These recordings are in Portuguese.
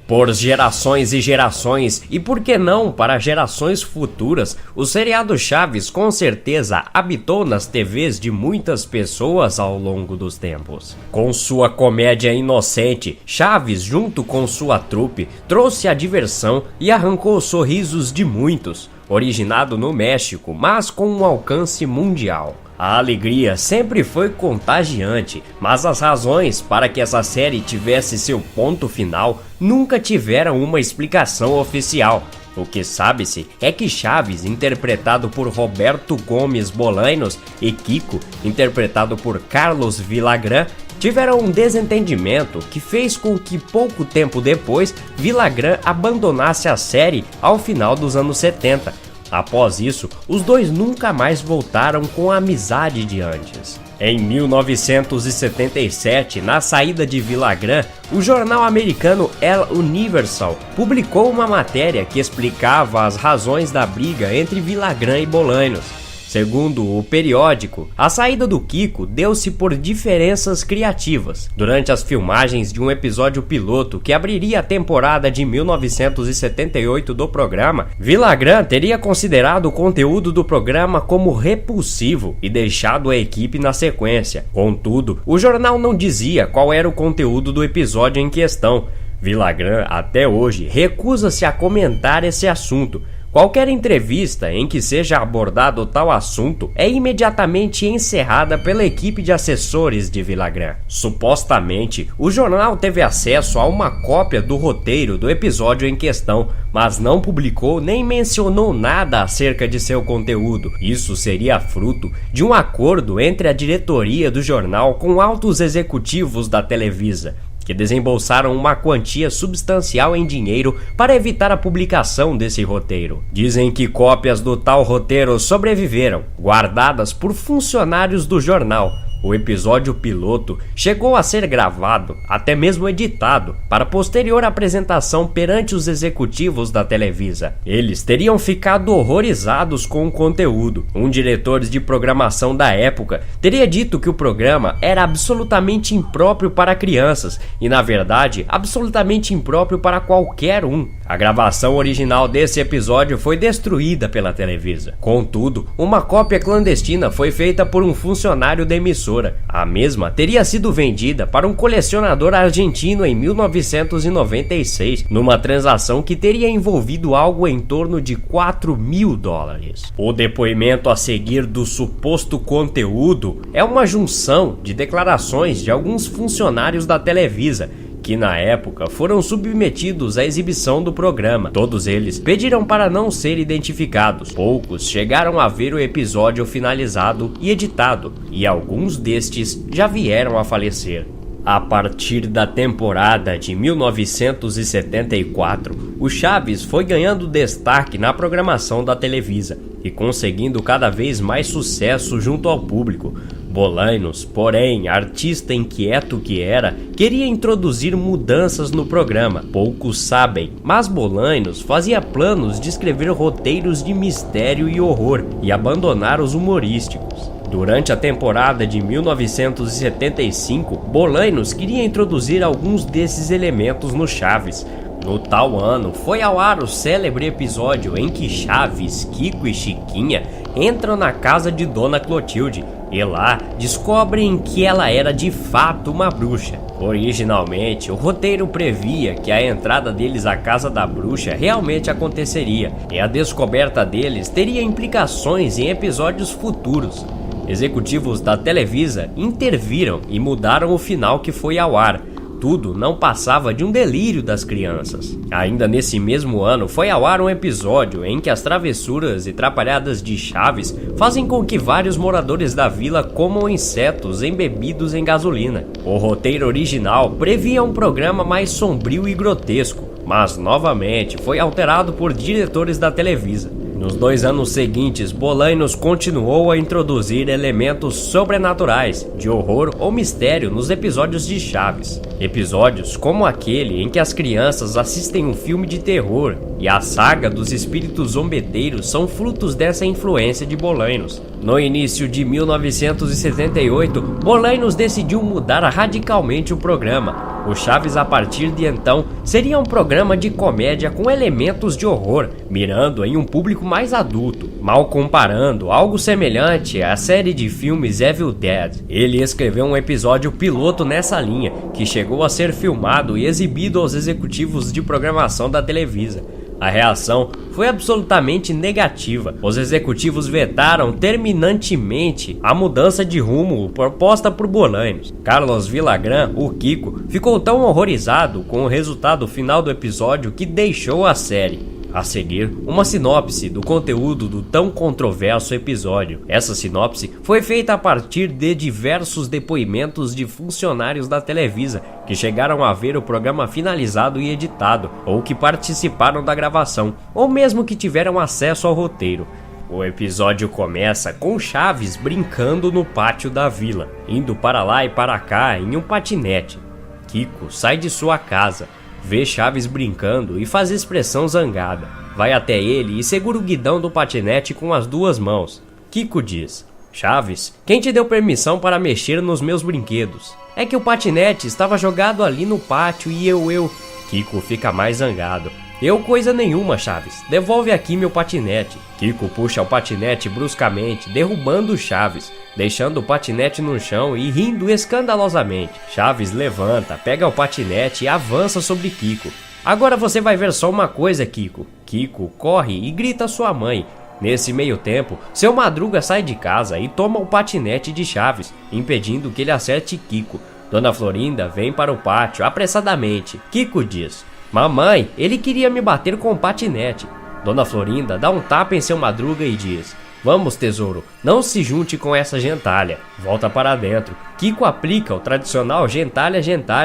Por gerações e gerações, e por que não para gerações futuras, o seriado Chaves com certeza habitou nas TVs de muitas pessoas ao longo dos tempos. Com sua comédia inocente, Chaves, junto com sua trupe, trouxe a diversão e arrancou os sorrisos de muitos. Originado no México, mas com um alcance mundial. A alegria sempre foi contagiante, mas as razões para que essa série tivesse seu ponto final nunca tiveram uma explicação oficial. O que sabe-se é que Chaves, interpretado por Roberto Gomes Bolaños, e Kiko, interpretado por Carlos Villagrán, tiveram um desentendimento que fez com que pouco tempo depois Villagrán abandonasse a série ao final dos anos 70. Após isso, os dois nunca mais voltaram com a amizade de antes. Em 1977, na saída de Villagrán, o jornal americano El Universal publicou uma matéria que explicava as razões da briga entre Villagrán e Bolaños. Segundo o periódico, a saída do Kiko deu-se por diferenças criativas. Durante as filmagens de um episódio piloto que abriria a temporada de 1978 do programa, Villagrán teria considerado o conteúdo do programa como repulsivo e deixado a equipe na sequência. Contudo, o jornal não dizia qual era o conteúdo do episódio em questão. Villagrán, até hoje, recusa-se a comentar esse assunto. Qualquer entrevista em que seja abordado tal assunto é imediatamente encerrada pela equipe de assessores de Villagrán. Supostamente, o jornal teve acesso a uma cópia do roteiro do episódio em questão, mas não publicou nem mencionou nada acerca de seu conteúdo. Isso seria fruto de um acordo entre a diretoria do jornal com altos executivos da Televisa, que desembolsaram uma quantia substancial em dinheiro para evitar a publicação desse roteiro. Dizem que cópias do tal roteiro sobreviveram, guardadas por funcionários do jornal. O episódio piloto chegou a ser gravado, até mesmo editado, para posterior apresentação perante os executivos da Televisa. Eles teriam ficado horrorizados com o conteúdo. Um diretor de programação da época teria dito que o programa era absolutamente impróprio para crianças e, na verdade, absolutamente impróprio para qualquer um. A gravação original desse episódio foi destruída pela Televisa. Contudo, uma cópia clandestina foi feita por um funcionário da emissora. A mesma teria sido vendida para um colecionador argentino em 1996, numa transação que teria envolvido algo em torno de $4.000. O depoimento a seguir do suposto conteúdo é uma junção de declarações de alguns funcionários da Televisa, que na época foram submetidos à exibição do programa. Todos eles pediram para não ser identificados. Poucos chegaram a ver o episódio finalizado e editado, e alguns destes já vieram a falecer. A partir da temporada de 1974, o Chaves foi ganhando destaque na programação da Televisa e conseguindo cada vez mais sucesso junto ao público. Bolaños, porém, artista inquieto que era, queria introduzir mudanças no programa. Poucos sabem, mas Bolaños fazia planos de escrever roteiros de mistério e horror e abandonar os humorísticos. Durante a temporada de 1975, Bolaños queria introduzir alguns desses elementos no Chaves. No tal ano, foi ao ar o célebre episódio em que Chaves, Kiko e Chiquinha entram na casa de Dona Clotilde e lá descobrem que ela era de fato uma bruxa. Originalmente, o roteiro previa que a entrada deles à casa da bruxa realmente aconteceria e a descoberta deles teria implicações em episódios futuros. Executivos da Televisa interviram e mudaram o final que foi ao ar. Tudo não passava de um delírio das crianças. Ainda nesse mesmo ano foi ao ar um episódio em que as travessuras e trapalhadas de Chaves fazem com que vários moradores da vila comam insetos embebidos em gasolina. O roteiro original previa um programa mais sombrio e grotesco, mas novamente foi alterado por diretores da Televisa. Nos 2 anos seguintes, Bolaños continuou a introduzir elementos sobrenaturais, de horror ou mistério nos episódios de Chaves. Episódios como aquele em que as crianças assistem um filme de terror e a saga dos espíritos zombeteiros são frutos dessa influência de Bolaños. No início de 1978, Bolaños decidiu mudar radicalmente o programa. O Chaves, a partir de então, seria um programa de comédia com elementos de horror, mirando em um público mais adulto, mal comparando algo semelhante à série de filmes Evil Dead. Ele escreveu um episódio piloto nessa linha, que chegou a ser filmado e exibido aos executivos de programação da Televisa. A reação foi absolutamente negativa. Os executivos vetaram terminantemente a mudança de rumo proposta por Bolanhos. Carlos Villagrán, o Kiko, ficou tão horrorizado com o resultado final do episódio que deixou a série. A seguir, uma sinopse do conteúdo do tão controverso episódio. Essa sinopse foi feita a partir de diversos depoimentos de funcionários da Televisa que chegaram a ver o programa finalizado e editado, ou que participaram da gravação, ou mesmo que tiveram acesso ao roteiro. O episódio começa com Chaves brincando no pátio da vila, indo para lá e para cá em um patinete. Kiko sai de sua casa, vê Chaves brincando e faz expressão zangada. Vai até ele e segura o guidão do patinete com as duas mãos. Kiko diz: Chaves, quem te deu permissão para mexer nos meus brinquedos? É que o patinete estava jogado ali no pátio e eu... Kiko fica mais zangado. Eu coisa nenhuma, Chaves. Devolve aqui meu patinete. Kiko puxa o patinete bruscamente, derrubando Chaves, deixando o patinete no chão e rindo escandalosamente. Chaves levanta, pega o patinete e avança sobre Kiko. Agora você vai ver só uma coisa, Kiko. Kiko corre e grita a sua mãe. Nesse meio tempo, seu Madruga sai de casa e toma o patinete de Chaves, impedindo que ele acerte Kiko. Dona Florinda vem para o pátio apressadamente. Kiko diz: Mamãe, ele queria me bater com o patinete. Dona Florinda dá um tapa em seu Madruga e diz: Vamos, tesouro, não se junte com essa gentalha. Volta para dentro. Kiko aplica o tradicional gentalha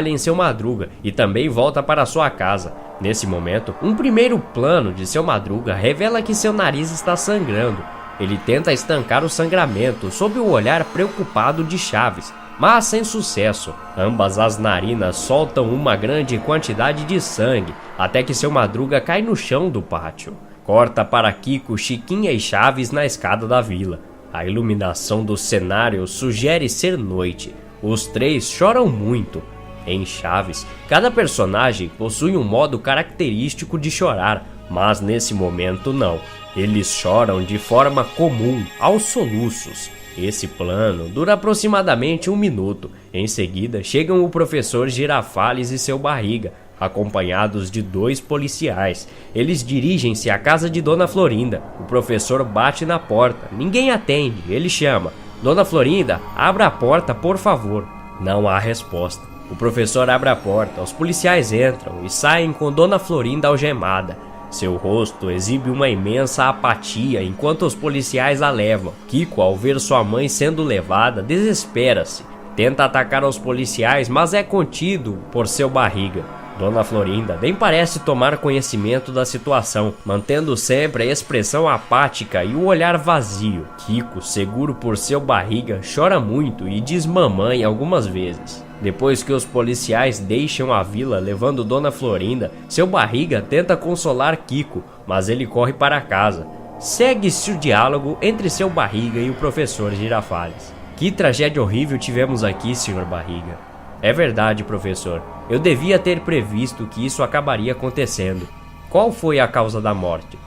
em seu Madruga e também volta para sua casa. Nesse momento, um primeiro plano de seu Madruga revela que seu nariz está sangrando. Ele tenta estancar o sangramento sob o olhar preocupado de Chaves, mas sem sucesso. Ambas as narinas soltam uma grande quantidade de sangue, até que seu Madruga cai no chão do pátio. Corta para Kiko, Chiquinha e Chaves na escada da vila. A iluminação do cenário sugere ser noite. Os três choram muito. Em Chaves, cada personagem possui um modo característico de chorar, mas nesse momento não. Eles choram de forma comum, aos soluços. Esse plano dura aproximadamente 1 minuto. Em seguida, chegam o professor Girafales e seu Barriga, acompanhados de 2 policiais. Eles dirigem-se à casa de Dona Florinda. O professor bate na porta. Ninguém atende. Ele chama: Dona Florinda, abra a porta, por favor. Não há resposta. O professor abre a porta. Os policiais entram e saem com Dona Florinda algemada. Seu rosto exibe uma imensa apatia enquanto os policiais a levam. Kiko, ao ver sua mãe sendo levada, desespera-se. Tenta atacar os policiais, mas é contido por seu Barriga. Dona Florinda nem parece tomar conhecimento da situação, mantendo sempre a expressão apática e o olhar vazio. Kiko, seguro por seu Barriga, chora muito e diz mamãe algumas vezes. Depois que os policiais deixam a vila levando Dona Florinda, seu Barriga tenta consolar Kiko, mas ele corre para casa. Segue-se o diálogo entre seu Barriga e o professor Girafales. Que tragédia horrível tivemos aqui, Sr. Barriga. É verdade, professor. Eu devia ter previsto que isso acabaria acontecendo. Qual foi a causa da morte?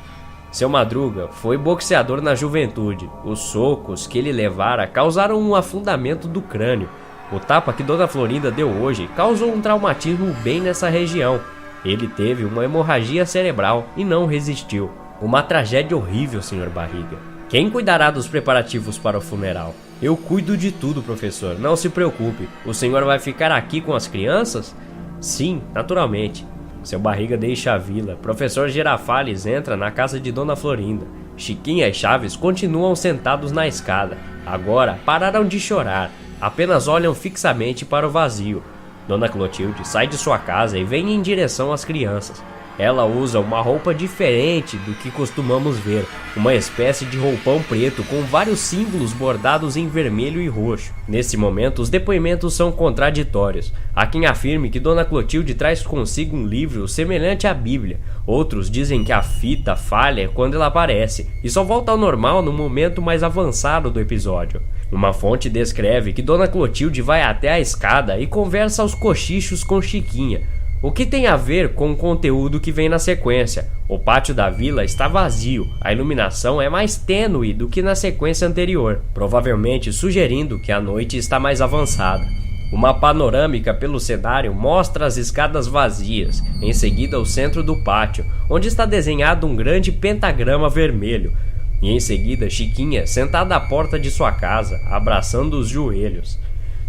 Seu Madruga foi boxeador na juventude. Os socos que ele levara causaram um afundamento do crânio. O tapa que Dona Florinda deu hoje causou um traumatismo bem nessa região. Ele teve uma hemorragia cerebral e não resistiu. Uma tragédia horrível, Sr. Barriga. Quem cuidará dos preparativos para o funeral? Eu cuido de tudo, professor. Não se preocupe. O senhor vai ficar aqui com as crianças? Sim, naturalmente. Seu Barriga deixa a vila. Professor Girafales entra na casa de Dona Florinda. Chiquinha e Chaves continuam sentados na escada. Agora pararam de chorar. Apenas olham fixamente para o vazio. Dona Clotilde sai de sua casa e vem em direção às crianças. Ela usa uma roupa diferente do que costumamos ver, uma espécie de roupão preto com vários símbolos bordados em vermelho e roxo. Nesse momento, os depoimentos são contraditórios. Há quem afirme que Dona Clotilde traz consigo um livro semelhante à Bíblia. Outros dizem que a fita falha quando ela aparece e só volta ao normal no momento mais avançado do episódio. Uma fonte descreve que Dona Clotilde vai até a escada e conversa aos cochichos com Chiquinha, o que tem a ver com o conteúdo que vem na sequência. O pátio da vila está vazio, a iluminação é mais tênue do que na sequência anterior, provavelmente sugerindo que a noite está mais avançada. Uma panorâmica pelo cenário mostra as escadas vazias, em seguida o centro do pátio, onde está desenhado um grande pentagrama vermelho, e em seguida Chiquinha sentada à porta de sua casa, abraçando os joelhos.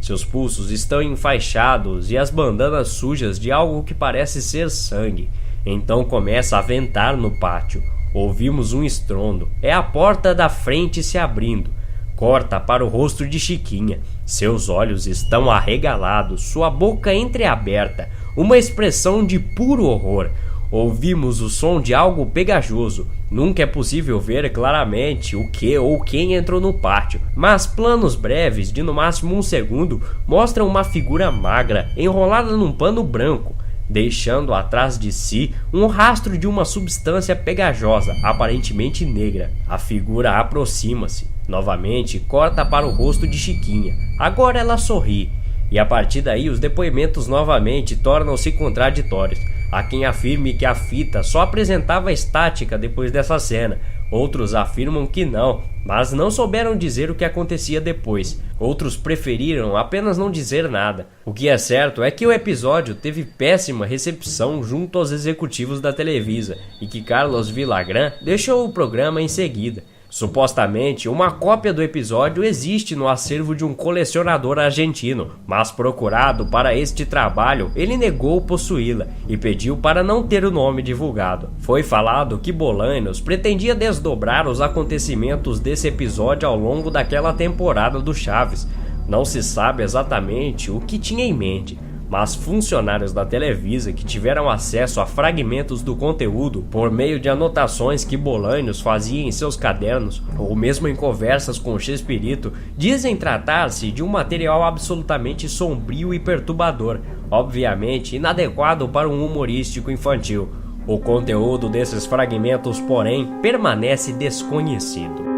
Seus pulsos estão enfaixados e as bandanas sujas de algo que parece ser sangue. Então começa a ventar no pátio. Ouvimos um estrondo. É a porta da frente se abrindo. Corta para o rosto de Chiquinha. Seus olhos estão arregalados, sua boca entreaberta, uma expressão de puro horror. Ouvimos o som de algo pegajoso. Nunca é possível ver claramente o que ou quem entrou no pátio, mas planos breves de no máximo 1 segundo mostram uma figura magra enrolada num pano branco, deixando atrás de si um rastro de uma substância pegajosa, aparentemente negra. A figura aproxima-se. Novamente, corta para o rosto de Chiquinha. Agora ela sorri. E a partir daí os depoimentos novamente tornam-se contraditórios. Há quem afirme que a fita só apresentava estática depois dessa cena. Outros afirmam que não, mas não souberam dizer o que acontecia depois. Outros preferiram apenas não dizer nada. O que é certo é que o episódio teve péssima recepção junto aos executivos da Televisa e que Carlos Villagrán deixou o programa em seguida. Supostamente, uma cópia do episódio existe no acervo de um colecionador argentino, mas procurado para este trabalho, ele negou possuí-la e pediu para não ter o nome divulgado. Foi falado que Bolanhos pretendia desdobrar os acontecimentos desse episódio ao longo daquela temporada do Chaves. Não se sabe exatamente o que tinha em mente, mas funcionários da Televisa que tiveram acesso a fragmentos do conteúdo por meio de anotações que Bolanhos fazia em seus cadernos ou mesmo em conversas com Chespirito dizem tratar-se de um material absolutamente sombrio e perturbador, obviamente inadequado para um humorístico infantil. O conteúdo desses fragmentos, porém, permanece desconhecido.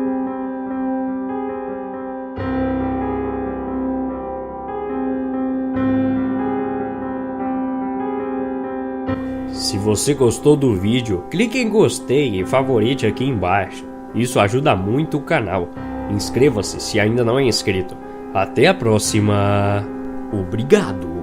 Se você gostou do vídeo, clique em gostei e favorite aqui embaixo. Isso ajuda muito o canal. Inscreva-se se ainda não é inscrito. Até a próxima. Obrigado.